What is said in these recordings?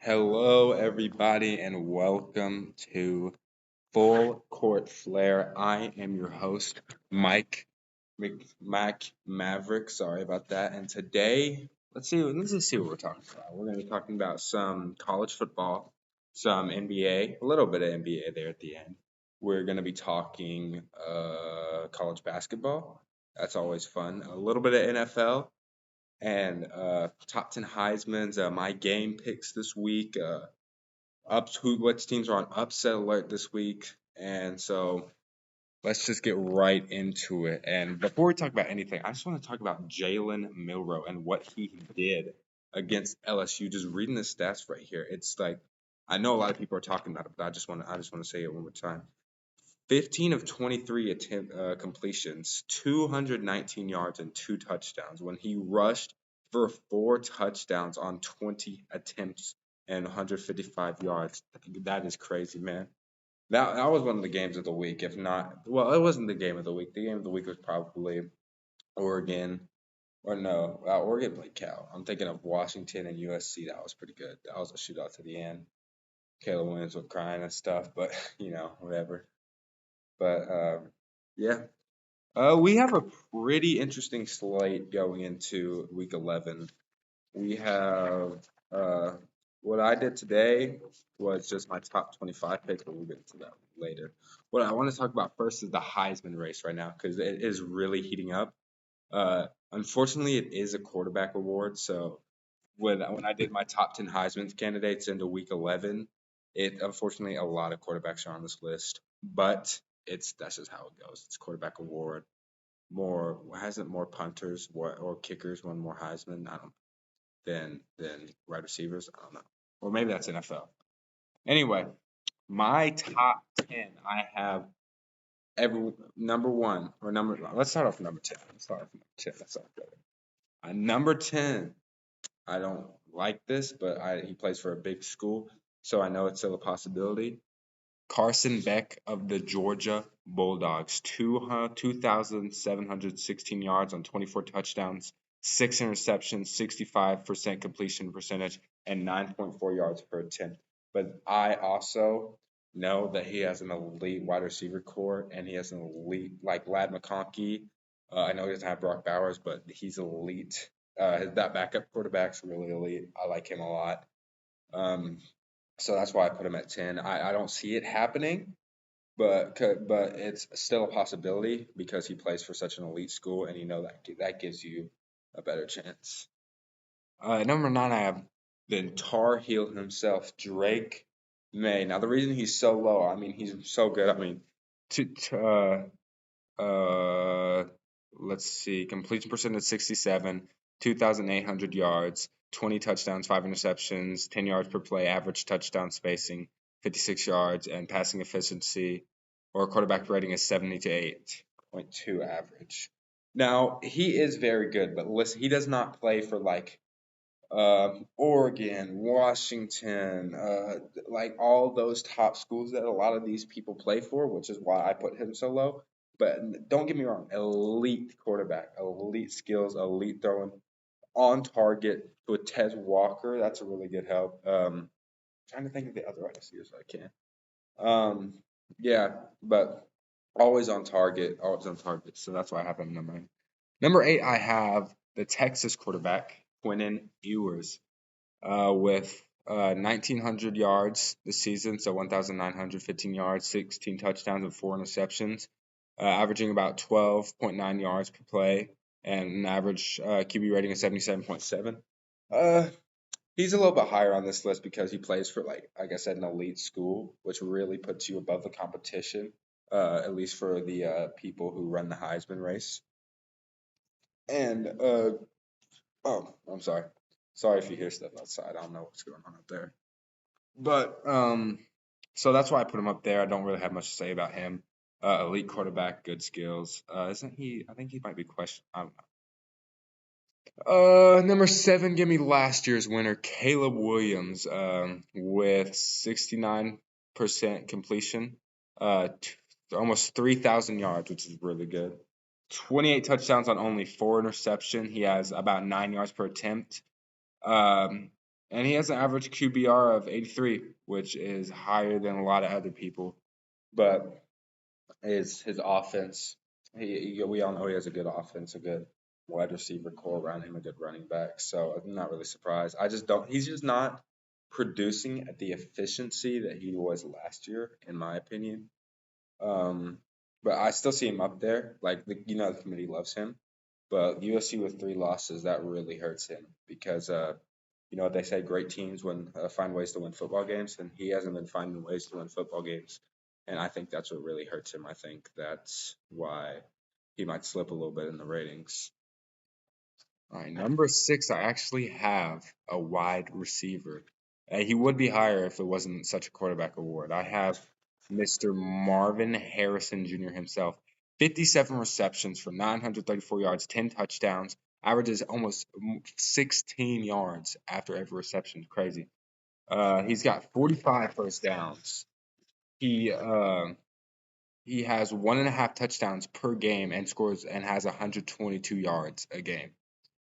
Hello, everybody, and welcome to Full Court Flair. I am your host, Mike Mac Maverick. Sorry about that. And today, let's just see what we're talking about. We're going to be talking about some college football, some NBA, a little bit of NBA there at the end. We're going to be talking college basketball. That's always fun. A little bit of NFL and top 10 Heisman's, my game picks this week. What teams are on upset alert this week, and so let's just get right into it. And before we talk about anything, I just want to talk about Jalen Milroe and what he did against LSU. Just reading the stats right here, it's like I know a lot of people are talking about it, but I just want to say it one more time. 15 of 23 completions, 219 yards, and 2 touchdowns when he rushed for 4 touchdowns on 20 attempts and 155 yards. That is crazy, man. That was one of the games of the week, if not, well, it wasn't the game of the week. The game of the week was probably Oregon, or no, Oregon played Cal. I'm thinking of Washington and USC. That was pretty good. That was a shootout to the end. Caleb Williams was crying and stuff, but whatever. But yeah, we have a pretty interesting slate going into week 11. We have what I did today was just my top 25 picks, but we'll get into that later. What I want to talk about first is the Heisman race right now because it is really heating up. Unfortunately, it is a quarterback award, so when I did my top 10 Heisman candidates into week 11, it unfortunately a lot of quarterbacks are on this list, but that's just how it goes. It's quarterback award. More hasn't more punters or kickers won more Heisman? I don't than wide receivers. I don't know, or maybe that's NFL. Anyway, my top 10. I have every number one or number. Let's start off with number 10. Let's start off with number 10. That's all better. Number 10. I don't like this, but he plays for a big school, so I know it's still a possibility. Carson Beck of the Georgia Bulldogs, 2,716 yards on 24 touchdowns, 6 interceptions, 65% completion percentage, and 9.4 yards per attempt. But I also know that he has an elite wide receiver core, and he has an elite, like Lad McConkey. I know he doesn't have Brock Bowers, but he's elite. That backup quarterback's really elite. I like him a lot. Um, so that's why I put him at 10. I don't see it happening, but it's still a possibility because he plays for such an elite school, and that gives you a better chance. Number 9, I have the Tar Heel himself, Drake May. Now the reason he's so low, I mean he's so good. I mean, uh, let's see, completion percentage 67, 2,800 yards, 20 touchdowns, 5 interceptions, 10 yards per play, average touchdown spacing, 56 yards, and passing efficiency or quarterback rating is 70 to 8.2 average. Now, he is very good, but listen, he does not play for like Oregon, Washington, like all those top schools that a lot of these people play for, which is why I put him so low. But don't get me wrong, elite quarterback, elite skills, elite throwing, on target with Tez Walker. That's a really good help. Trying to think of the other receivers I can. Um, yeah, but always on target, always on target. So that's why I have him number 9. Number 8, I have the Texas quarterback, Quinnen Ewers, with 1,900 yards this season, so 1,915 yards, 16 touchdowns, and 4 interceptions, averaging about 12.9 yards per play, and an average QB rating of 77.7. Uh, he's a little bit higher on this list because he plays for, like I said, an elite school, which really puts you above the competition, at least for the people who run the Heisman race. And oh, I'm sorry. Sorry if you hear stuff outside. I don't know what's going on up there. But so that's why I put him up there. I don't really have much to say about him. Elite quarterback, good skills. Isn't he? I think he might be questioned. I don't know. Number 7, give me last year's winner, Caleb Williams, with 69% completion, almost 3,000 yards, which is really good. 28 touchdowns on only 4 interceptions. He has about 9 yards per attempt. And he has an average QBR of 83, which is higher than a lot of other people. But his offense, we all know he has a good offense, a good wide receiver core around him, a good running back. So I'm not really surprised. I just don't. He's just not producing at the efficiency that he was last year, in my opinion. Um, but I still see him up there. Like the committee loves him. But USC with 3 losses, that really hurts him because what they say, great teams find ways to win football games, and he hasn't been finding ways to win football games, and I think that's what really hurts him. I think that's why he might slip a little bit in the ratings. All right, number 6, I actually have a wide receiver. He would be higher if it wasn't such a quarterback award. I have Mr. Marvin Harrison Jr. himself. 57 receptions for 934 yards, 10 touchdowns, averages almost 16 yards after every reception. Crazy. He's got 45 first downs. He has 1.5 touchdowns per game and scores and has 122 yards a game,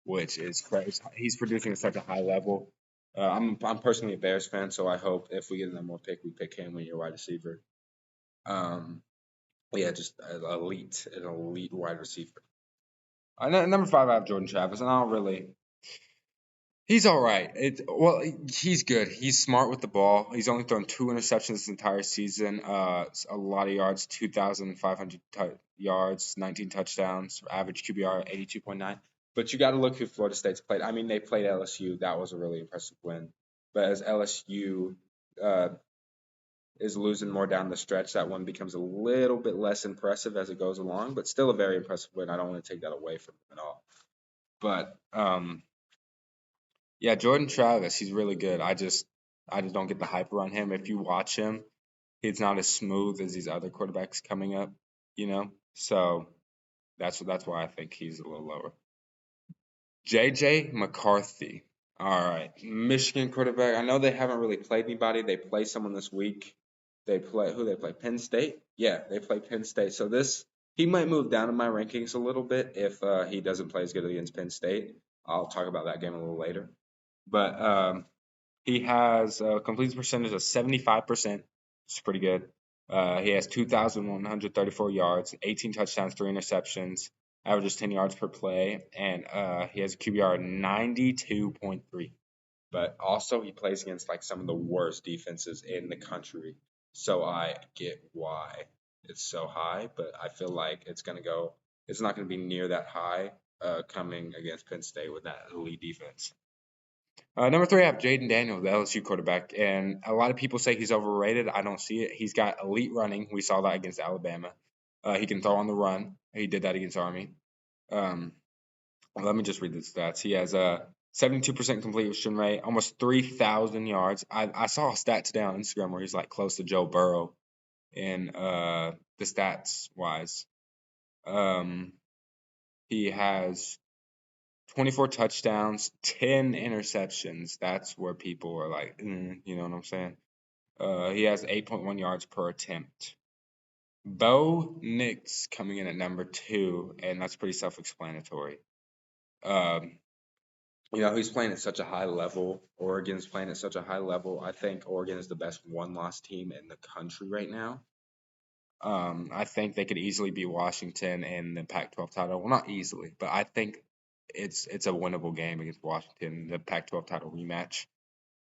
which is crazy. He's producing at such a high level. I'm personally a Bears fan, so I hope if we get another more pick, we pick him when you're wide receiver. Yeah, just an elite wide receiver. Number 5, I have Jordan Travis, and I don't really. He's all right. He's good. He's smart with the ball. He's only thrown 2 interceptions this entire season. A lot of yards, 2,500 yards, 19 touchdowns, average QBR 82.9. But you got to look who Florida State's played. I mean, they played LSU. That was a really impressive win. But as LSU uh, is losing more down the stretch, that one becomes a little bit less impressive as it goes along. But still a very impressive win. I don't want to take that away from him at all. But yeah, Jordan Travis, he's really good. I just don't get the hype around him. If you watch him, he's not as smooth as these other quarterbacks coming up, you know? So that's why I think he's a little lower. JJ McCarthy. All right. Michigan quarterback. I know they haven't really played anybody. They play someone this week. They play who they play? Penn State? Yeah, they play Penn State. So he might move down in my rankings a little bit if he doesn't play as good against Penn State. I'll talk about that game a little later. But he has a completion percentage of 75%. It's pretty good. He has 2,134 yards, 18 touchdowns, 3 interceptions, averages 10 yards per play, and he has a QBR of 92.3. But also, he plays against like some of the worst defenses in the country. So I get why it's so high, but I feel like it's not going to be near that high coming against Penn State with that elite defense. Number 3, I have Jaden Daniels, the LSU quarterback, and a lot of people say he's overrated. I don't see it. He's got elite running. We saw that against Alabama. He can throw on the run. He did that against Army. Let me just read the stats. He has a 72% completion rate, almost 3,000 yards. I saw a stat today on Instagram where he's like close to Joe Burrow in the stats wise. He has 24 touchdowns, 10 interceptions. That's where people are like, you know what I'm saying? He has 8.1 yards per attempt. Bo Nix coming in at number 2, and that's pretty self-explanatory. He's playing at such a high level. Oregon's playing at such a high level. I think Oregon is the best one-loss team in the country right now. I think they could easily beat Washington in the Pac-12 title. Well, not easily, but I think it's a winnable game against Washington, the Pac-12 title rematch.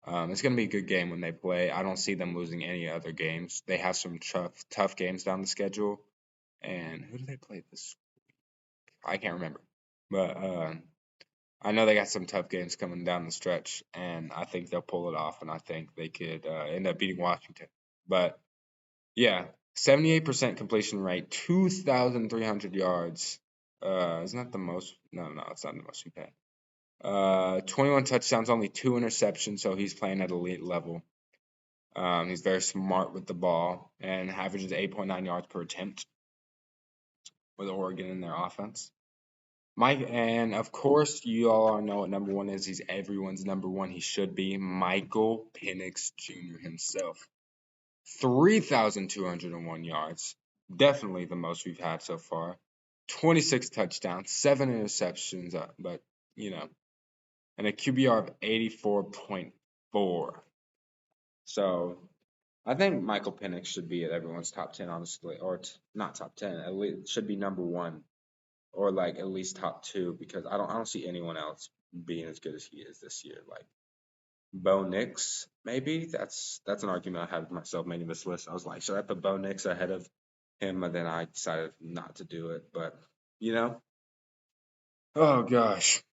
It's going to be a good game when they play. I don't see them losing any other games. They have some tough games down the schedule. And who do they play this week? I can't remember. But I know they got some tough games coming down the stretch, and I think they'll pull it off, and I think they could end up beating Washington. But, yeah, 78% completion rate, 2,300 yards. Isn't that the most? No, it's not the most we've had. 21 touchdowns, only 2 interceptions, so he's playing at elite level. He's very smart with the ball and averages 8.9 yards per attempt with Oregon in their offense. And of course, you all know what number 1 is. He's everyone's number 1. He should be Michael Penix Jr. himself. 3,201 yards. Definitely the most we've had so far. 26 touchdowns, 7 interceptions, but, and a QBR of 84.4. So I think Michael Penix should be at everyone's top 10, honestly, or not top 10. At least should be number one, or like at least top two, because I don't see anyone else being as good as he is this year. Like Bo Nix, maybe that's an argument I had with myself making this list. I was like, should I put Bo Nix ahead of him? And then I decided not to do it. But you know, oh gosh,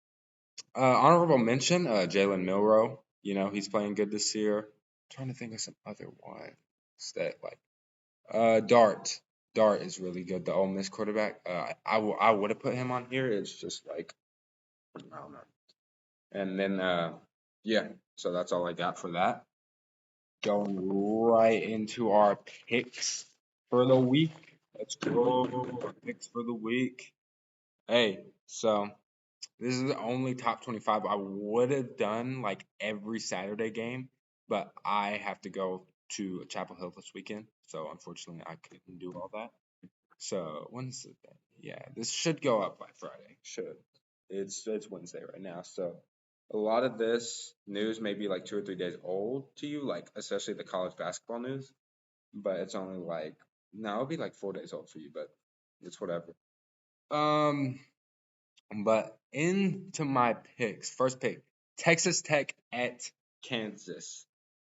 honorable mention, Jalen Milroe. He's playing good this year. I'm trying to think of some other ones that like Dart. Dart is really good. The Ole Miss quarterback. I would have put him on here. It's just like I don't know. And then yeah. So that's all I got for that. Going right into our picks for the week. Let's go. Our picks for the week. Hey, so this is the only top 25 I would have done like every Saturday game, but I have to go to Chapel Hill this weekend. So unfortunately, I couldn't do all that. So when's it? Yeah, this should go up by Friday. Should. It's Wednesday right now. So a lot of this news may be like 2 or 3 days old to you, like especially the college basketball news. But it's only like no, it'll be like 4 days old for you, but it's whatever. Um, but into my picks. First pick, Texas Tech at Kansas.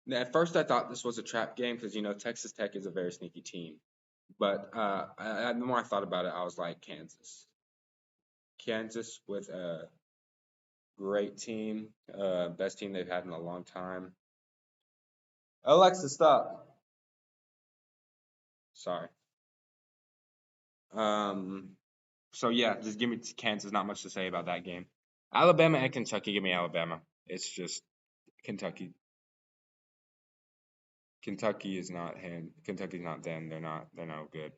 Now, at first, I thought this was a trap game because Texas Tech is a very sneaky team. But the more I thought about it, I was like Kansas. Kansas with a great team, best team they've had in a long time. Alexa, stop. Sorry. Um. So yeah, just give me Kansas. Not much to say about that game. Alabama and Kentucky. Give me Alabama. It's just Kentucky. Kentucky is not him. Kentucky's not them. They're not. They're no good.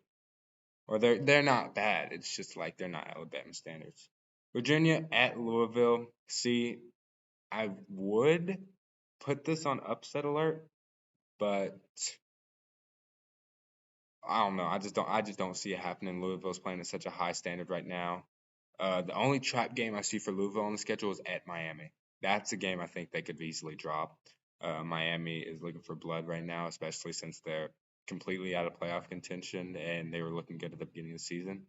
Or they're not bad. It's just like they're not Alabama standards. Virginia at Louisville. See, I would put this on upset alert, but I don't know. I just don't see it happening. Louisville's playing at such a high standard right now. The only trap game I see for Louisville on the schedule is at Miami. That's a game I think they could easily drop. Miami is looking for blood right now, especially since they're completely out of playoff contention and they were looking good at the beginning of the season.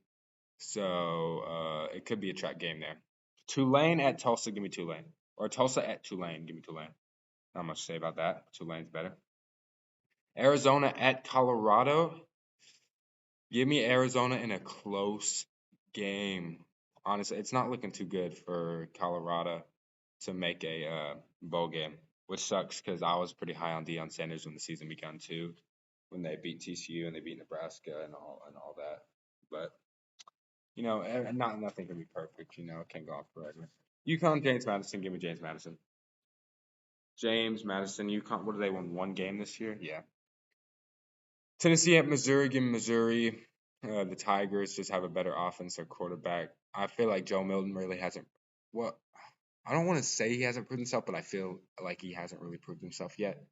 So it could be a trap game there. Tulane at Tulsa, give me Tulane. Or Tulsa at Tulane, give me Tulane. Not much to say about that. Tulane's better. Arizona at Colorado. Give me Arizona in a close game. Honestly, it's not looking too good for Colorado to make a bowl game, which sucks because I was pretty high on Deion Sanders when the season began too, when they beat TCU and they beat Nebraska and all that. But not nothing can be perfect. It can't go off forever. UConn, James Madison. Give me James Madison. James Madison. UConn. What do they won? One game this year? Yeah. Tennessee at Missouri. Give me Missouri. The Tigers just have a better offense or quarterback. I feel like Joe Milton really hasn't. Well, I don't want to say he hasn't proved himself, but I feel like he hasn't really proved himself yet.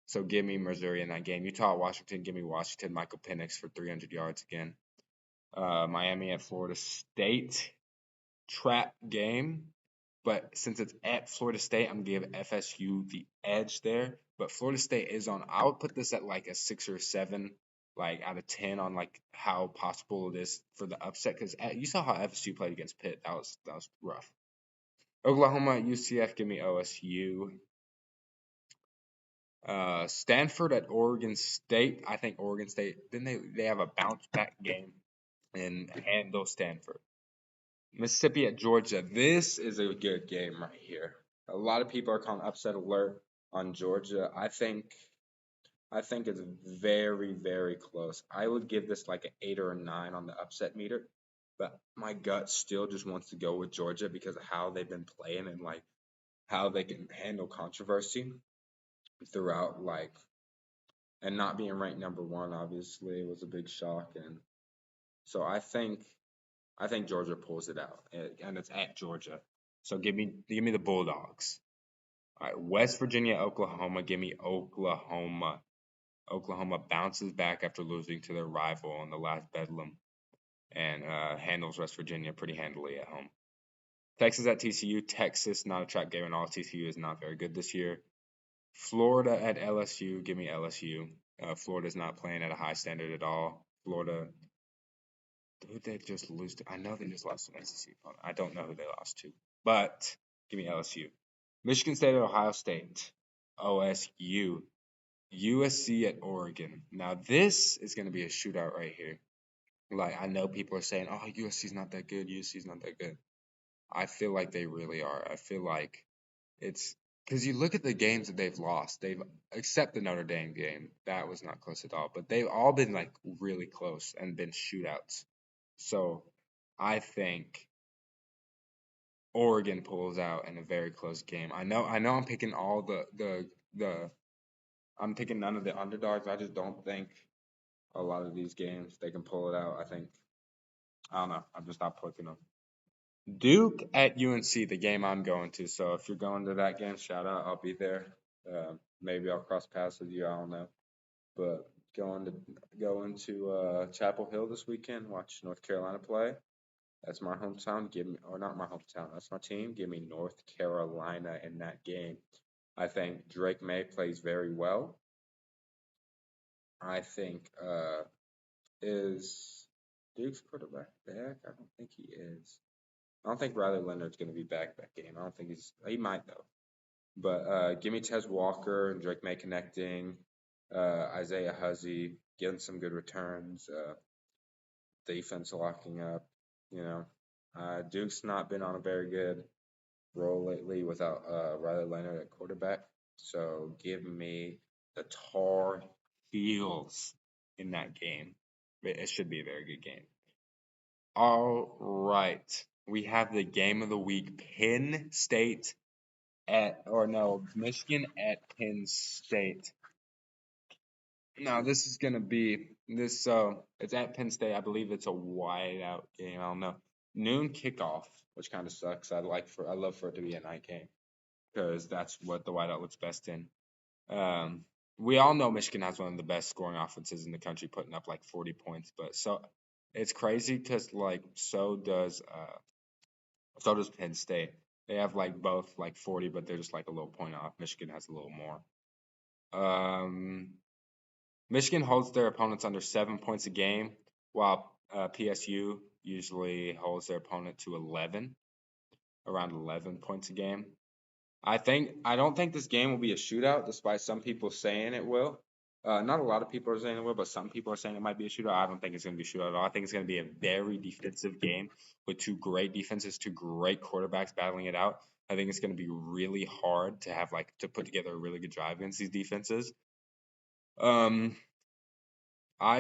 So give me Missouri in that game. Utah at Washington. Give me Washington. Michael Penix for 300 yards again. Miami at Florida State. Trap game. But since it's at Florida State, I'm gonna give FSU the edge there. But Florida State is on. I would put this at like a 6 or 7, like out of 10 on like how possible it is for the upset. Because you saw how FSU played against Pitt. That was rough. Oklahoma at UCF. Give me OSU. Stanford at Oregon State. I think Oregon State. Then they have a bounce back game and handle Stanford. Mississippi at Georgia. This is a good game right here. A lot of people are calling upset alert on Georgia. I think it's very, very close. I would give this like an 8 or a 9 on the upset meter, but my gut still just wants to go with Georgia because of how they've been playing and like how they can handle controversy throughout and not being ranked number one obviously was a big shock, and so I think Georgia pulls it out, and it's at Georgia. So give me the Bulldogs. All right, West Virginia, Oklahoma. Give me Oklahoma. Oklahoma bounces back after losing to their rival in the last Bedlam and handles West Virginia pretty handily at home. Texas at TCU. Texas, not a trap game at all. TCU is not very good this year. Florida at LSU. Give me LSU. Florida's not playing at a high standard at all. Florida, who did they just lose to? I know they just lost to an SEC opponent. I don't know who they lost to, but give me LSU. Michigan State at Ohio State. OSU. USC at Oregon. Now this is going to be a shootout right here. Like I know people are saying, "Oh, USC's not that good. USC's not that good." I feel like they really are. I feel like it's because you look at the games that they've lost. They've except the Notre Dame game, that was not close at all. But they've all been like really close and been shootouts. So I think Oregon pulls out in a very close game. I know I'm picking all the I'm picking none of the underdogs. I just don't think a lot of these games they can pull it out. I don't know. I'm just not picking them. Duke at UNC, the game I'm going to. So if you're going to that game, shout out. I'll be there. Maybe I'll cross paths with you. I don't know. But going to Chapel Hill this weekend. Watch North Carolina play. That's my hometown. Give me, or not my hometown. That's my team. Give me North Carolina in that game. I think Drake May plays very well. I think is Duke's quarterback back? I don't think he is. I don't think Riley Leonard's going to be back that game. I don't think he might though. But give me Tez Walker and Drake May connecting, Isaiah Huzzy getting some good returns, defense locking up. You know, Duke's not been on a very good roll lately without Riley Leonard at quarterback. So give me the Tar Heels in that game. It should be a very good game. All right. We have the game of the week. Penn State Michigan at Penn State. Now this is gonna be this it's at Penn State. I believe it's a wide out game. I don't know. Noon kickoff, which kind of sucks. I love for it to be a night game because that's what the whiteout looks best in. We all know Michigan has one of the best scoring offenses in the country, putting up like 40 points. But so it's crazy because like so does Penn State. They have like both like 40, but they're just like a little point off. Michigan has a little more. Michigan holds their opponents under 7 points a game, while PSU usually holds their opponent to around 11 points a game. I don't think this game will be a shootout, despite some people saying it will. Not a lot of people are saying it will, but some people are saying it might be a shootout. I don't think it's going to be a shootout at all. I think it's going to be a very defensive game with two great defenses, two great quarterbacks battling it out. I think it's going to be really hard to have to put together a really good drive against these defenses. I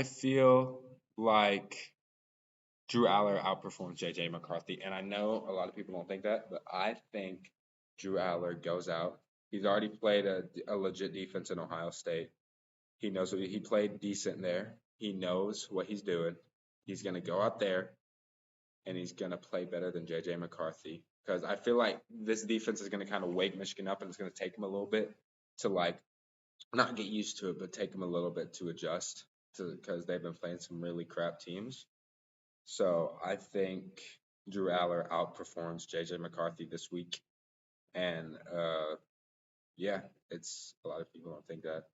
feel like Drew Aller outperforms JJ McCarthy, and I know a lot of people don't think that, but I think Drew Aller goes out. He's already played a legit defense in Ohio State. He knows he played decent there. He knows what he's doing. He's going to go out there and he's going to play better than JJ McCarthy because I feel like this defense is going to kind of wake Michigan up and it's going to take him a little bit to not get used to it, but take them a little bit to adjust because they've been playing some really crap teams. So I think Drew Aller outperforms JJ McCarthy this week, and yeah, it's a lot of people don't think that.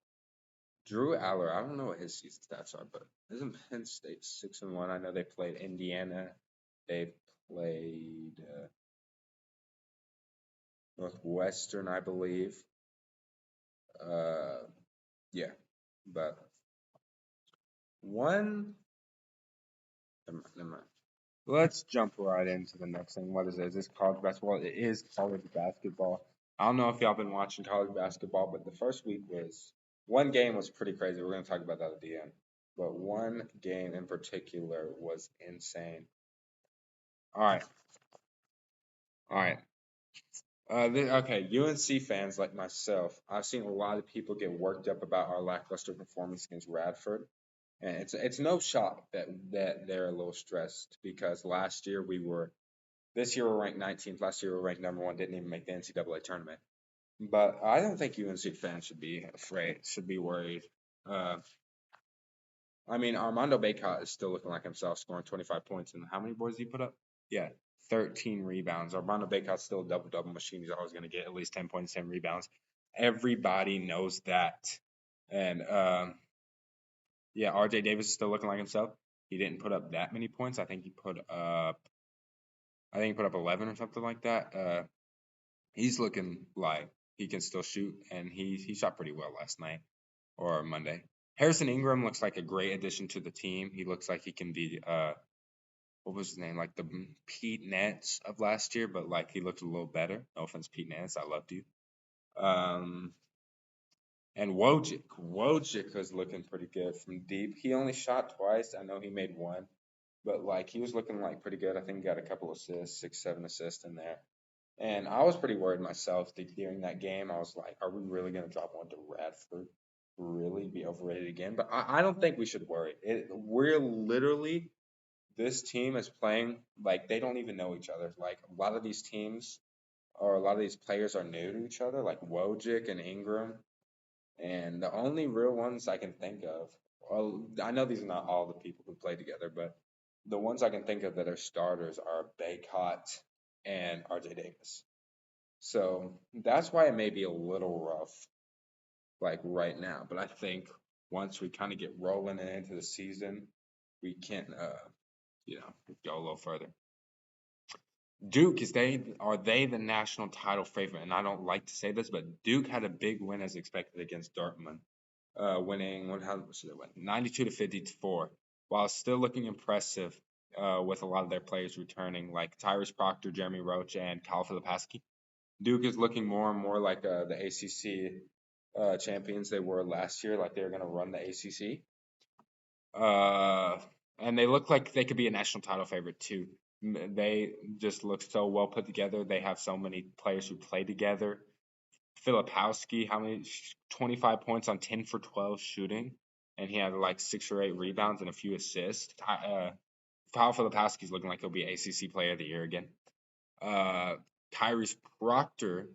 Drew Aller, I don't know what his season stats are, but isn't Penn State 6-1? I know they played Indiana, they played Northwestern, I believe. Yeah, but one. Never mind. Let's jump right into the next thing. What is it? Is this college basketball? It is college basketball. I don't know if y'all been watching college basketball, but the first week one game was pretty crazy. We're going to talk about that at the end. But one game in particular was insane. All right. All right. Okay, UNC fans like myself, I've seen a lot of people get worked up about our lackluster performance against Radford. And it's no shock that they're a little stressed because this year we're ranked 19th. Last year we were ranked number one. Didn't even make the NCAA tournament. But I don't think UNC fans should be afraid. Should be worried. I mean, Armando Bacot is still looking like himself, scoring 25 points. And how many boards did he put up? Yeah, 13 rebounds. Armando Bacot's still a double-double machine. He's always going to get at least 10 points, 10 rebounds. Everybody knows that. And yeah, RJ Davis is still looking like himself. He didn't put up that many points. I think he put up 11 or something like that. He's looking like he can still shoot, and he shot pretty well last night or Monday. Harrison Ingram looks like a great addition to the team. He looks like he can be what was his name, like the Pete Nance of last year, but like he looked a little better. No offense, Pete Nance, I loved you. Um, and Wojcik was looking pretty good from deep. He only shot twice. I know he made one, but like he was looking like pretty good. I think he got a couple assists, 6, 7 assists in there. And I was pretty worried myself during that game. I was like, are we really going to drop one to Radford? Really be overrated again? But I don't think we should worry. We're literally, this team is playing like they don't even know each other. Like a lot of these teams or a lot of these players are new to each other, like Wojcik and Ingram. And the only real ones I can think of, well, I know these are not all the people who play together, but the ones I can think of that are starters are Baycott and RJ Davis. So that's why it may be a little rough, like right now. But I think once we kind of get rolling into the season, we can, go a little further. Duke are they the national title favorite? And I don't like to say this, but Duke had a big win as expected against Dortmund, winning how much did they win? 92-54, while still looking impressive with a lot of their players returning, like Tyrese Proctor, Jeremy Roach, and Kyle Filipowski. Duke is looking more and more like the ACC champions they were last year, like they were going to run the ACC. And they look like they could be a national title favorite too. They just look so well put together. They have so many players who play together. Filipowski, 25 points on 10 for 12 shooting, and he had like 6 or 8 rebounds and a few assists. Kyle Filipowski's looking like he'll be ACC Player of the Year again. Tyrese Proctor,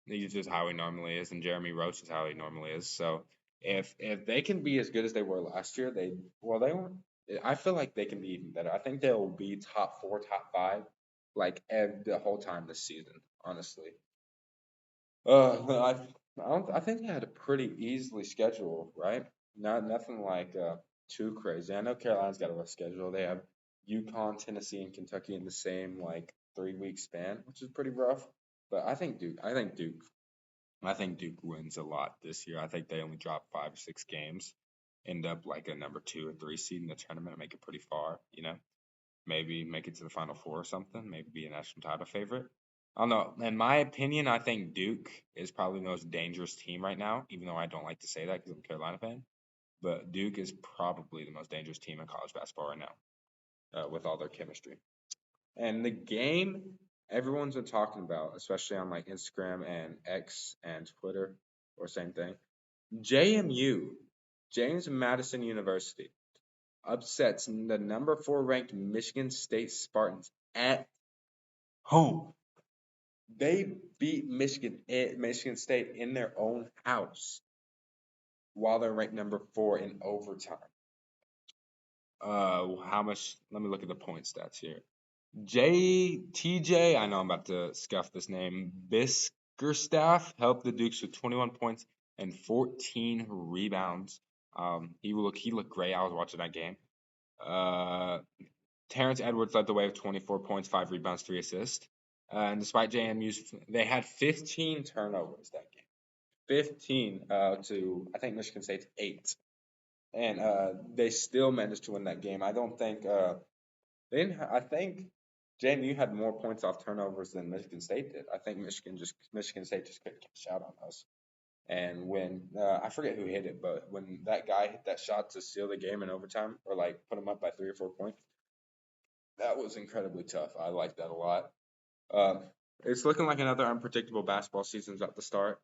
he's just how he normally is, and Jeremy Roach is how he normally is. So if they can be as good as they were last year, they weren't. I feel like they can be even better. I think they'll be top 4, top 5, like the whole time this season. Honestly, I think they had a pretty easily schedule, right? Nothing like too crazy. I know Carolina's got a rough schedule. They have UConn, Tennessee, and Kentucky in the same like 3-week span, which is pretty rough. But I think Duke wins a lot this year. I think they only drop 5 or 6 games, end up like a number 2 or 3 seed in the tournament, and make it pretty far. Maybe make it to the Final Four or something. Maybe be a national title favorite. I don't know. In my opinion, I think Duke is probably the most dangerous team right now, even though I don't like to say that because I'm a Carolina fan. But Duke is probably the most dangerous team in college basketball right now, with all their chemistry. And the game everyone's been talking about, especially on like Instagram and X and Twitter, or same thing. JMU, James Madison University, upsets the number 4 ranked Michigan State Spartans at home. They beat Michigan State in their own house while they're ranked number 4 in overtime. How much? Let me look at the point stats here. TJ, I know I'm about to scuff this name. Biskerstaff helped the Dukes with 21 points and 14 rebounds. He looked great. I was watching that game. Terrence Edwards led the way with 24 points, 5 rebounds, 3 assists. And despite JMU's, they had 15 turnovers that game. 15 to, I think, Michigan State's 8. And they still managed to win that game. I don't think they didn't. I think JMU had more points off turnovers than Michigan State did. I think Michigan State just couldn't catch out on us. And when I forget who hit it, but when that guy hit that shot to seal the game in overtime, or like put them up by 3 or 4 points, that was incredibly tough. I like that a lot. It's looking like another unpredictable basketball season's about to start.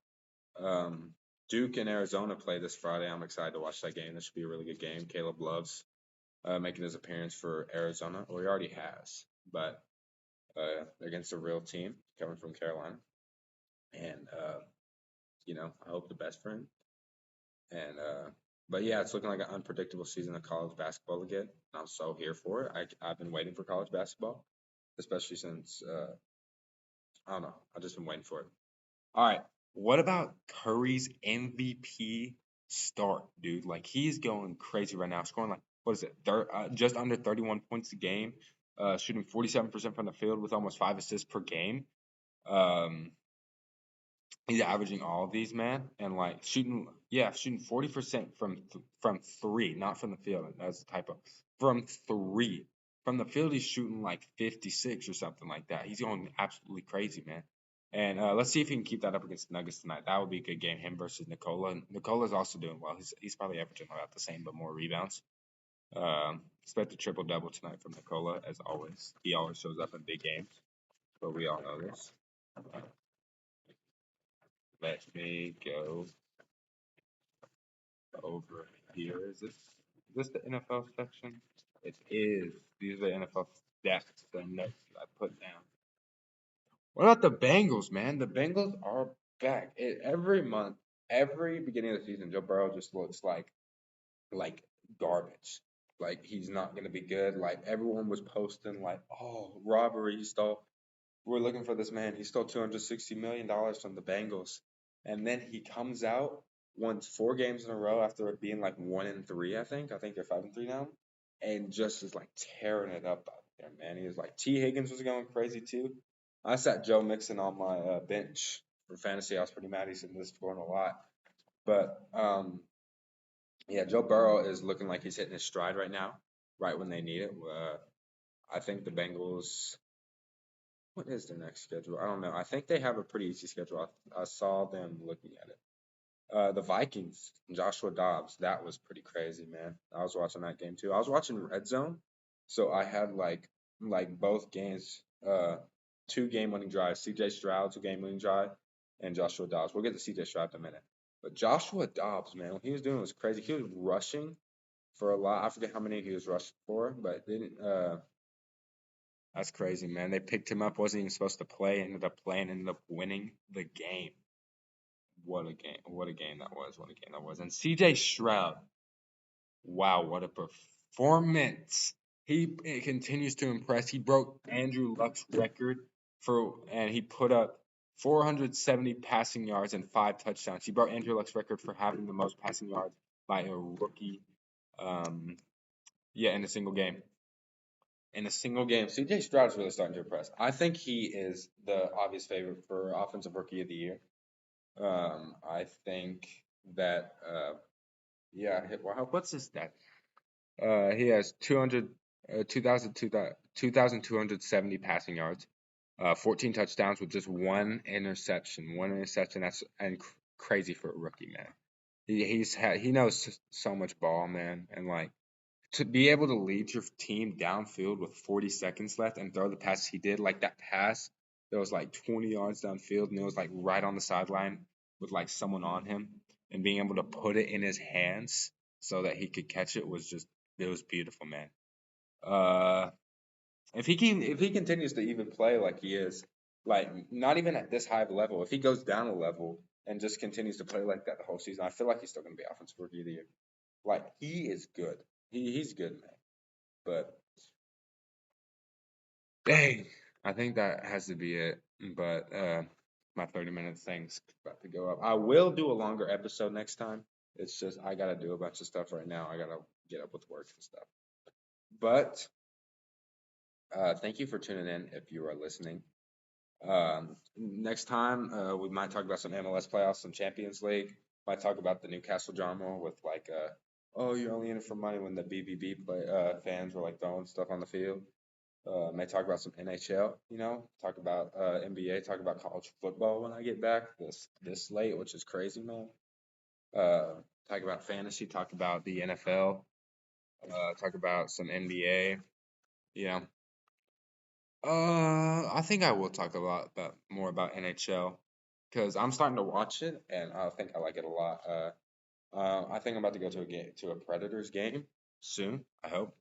Duke and Arizona play this Friday. I'm excited to watch that game. This should be a really good game. Caleb Love's making his appearance for Arizona. Well, he already has, but against a real team coming from Carolina. And, I hope the best for him. And, but yeah, it's looking like an unpredictable season of college basketball again. I'm so here for it. I've been waiting for college basketball. especially since I don't know. I just been waiting for it. All right. What about Curry's MVP start, dude? Like he's going crazy right now, scoring like what is it, just under 31 points a game, shooting 47% from the field with almost 5 assists per game. Um, he's averaging all of these, man, and like shooting 40% from three, not from the field. That's a typo. From three. From the field, he's shooting like 56 or something like that. He's going absolutely crazy, man. And let's see if he can keep that up against the Nuggets tonight. That would be a good game. Him versus Nikola. Nicola's also doing well. He's probably averaging about the same, but more rebounds. Expect a triple double tonight from Nikola, as always. He always shows up in big games, but we all know this. Let me go over here. Is this the NFL section? It is. These are the NFL stats, the notes that I put down. What about the Bengals, man? The Bengals are back. Every month, every beginning of the season, Joe Burrow just looks like garbage. Like he's not gonna be good. Like everyone was posting like, oh, robbery, he stole. We're looking for this man. He stole $260 million from the Bengals, and then he comes out, won 4 games in a row after it being like 1-3. I think they're 5-3 now, and just is like tearing it up out there, man. He was like T Higgins was going crazy too. I sat Joe Mixon on my bench for fantasy. I was pretty mad he's scoring a lot, but yeah, Joe Burrow is looking like he's hitting his stride right now, right when they need it. I think the Bengals. What is their next schedule? I don't know. I think they have a pretty easy schedule. I saw them looking at it. The Vikings, Joshua Dobbs, that was pretty crazy, man. I was watching that game too. I was watching Red Zone, so I had like both games, 2 game winning drives. CJ Stroud 2 game winning drive, and Joshua Dobbs. We'll get to CJ Stroud in a minute. But Joshua Dobbs, man, what he was doing was crazy. He was rushing for a lot. I forget how many he was rushing for, but didn't that's crazy, man. They picked him up, wasn't even supposed to play, ended up playing, ended up winning the game. What a game. What a game that was. What a game that was. And CJ Stroud, wow, what a performance. He continues to impress. He broke Andrew Luck's record and he put up 470 passing yards and 5 touchdowns. He broke Andrew Luck's record for having the most passing yards by a rookie, um, in a single game. CJ Stroud's really starting to impress. I think he is the obvious favorite for Offensive Rookie of the Year. I think that, what's his stat? He has 2,270 passing yards, 14 touchdowns with just one interception. One interception, crazy for a rookie, man. He knows so much ball, man, and like to be able to lead your team downfield with 40 seconds left and throw the pass he did, like that pass that was like 20 yards downfield and it was like right on the sideline with like someone on him, and being able to put it in his hands so that he could catch it it was beautiful, man. Uh, if he continues to even play like he is, like not even at this high of a level, if he goes down a level and just continues to play like that the whole season, I feel like he's still going to be Offensive Rookie of the Year. Like he is good. He's good, man. But dang, I think that has to be it. But my 30-minute thing's about to go up. I will do a longer episode next time. It's just I gotta do a bunch of stuff right now. I gotta get up with work and stuff. But thank you for tuning in if you are listening. Next time we might talk about some MLS playoffs, some Champions League. Might talk about the Newcastle drama with like oh, you're only in it for money when the BBB fans were like throwing stuff on the field. May talk about some NHL, talk about NBA, talk about college football when I get back this late, which is crazy, man. Uh, talk about fantasy, talk about the NFL, talk about some NBA. Yeah. I think I will talk a lot about more about NHL because I'm starting to watch it and I think I like it a lot. I think I'm about to go to a Predators game soon. I hope.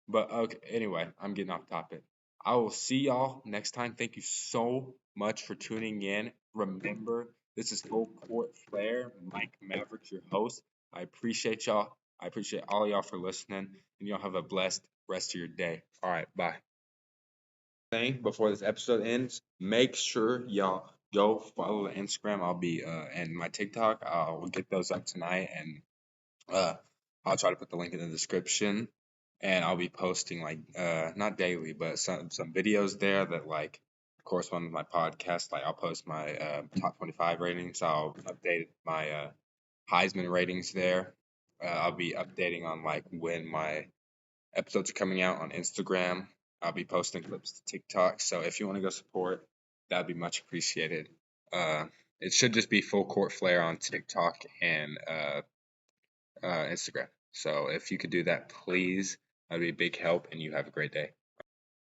But okay, anyway, I'm getting off topic. I will see y'all next time. Thank you so much for tuning in. Remember, this is Full Court Flair, Mike Maverick, your host. I appreciate y'all. I appreciate all y'all for listening, and y'all have a blessed rest of your day. All right, bye. thing before this episode ends, make sure y'all go follow the Instagram. I'll be and my TikTok. I'll get those up tonight, and uh, I'll try to put the link in the description. And I'll be posting like not daily, but some videos there that like correspond with my podcast. Like I'll post my top 25 ratings. I'll update my Heisman ratings there. I'll be updating on like when my episodes are coming out on Instagram. I'll be posting clips to TikTok. So if you want to go support, that'd be much appreciated. Uh, it should just be Full Court Flair on TikTok and Instagram. So if you could do that, please, that'd be a big help. And you have a great day.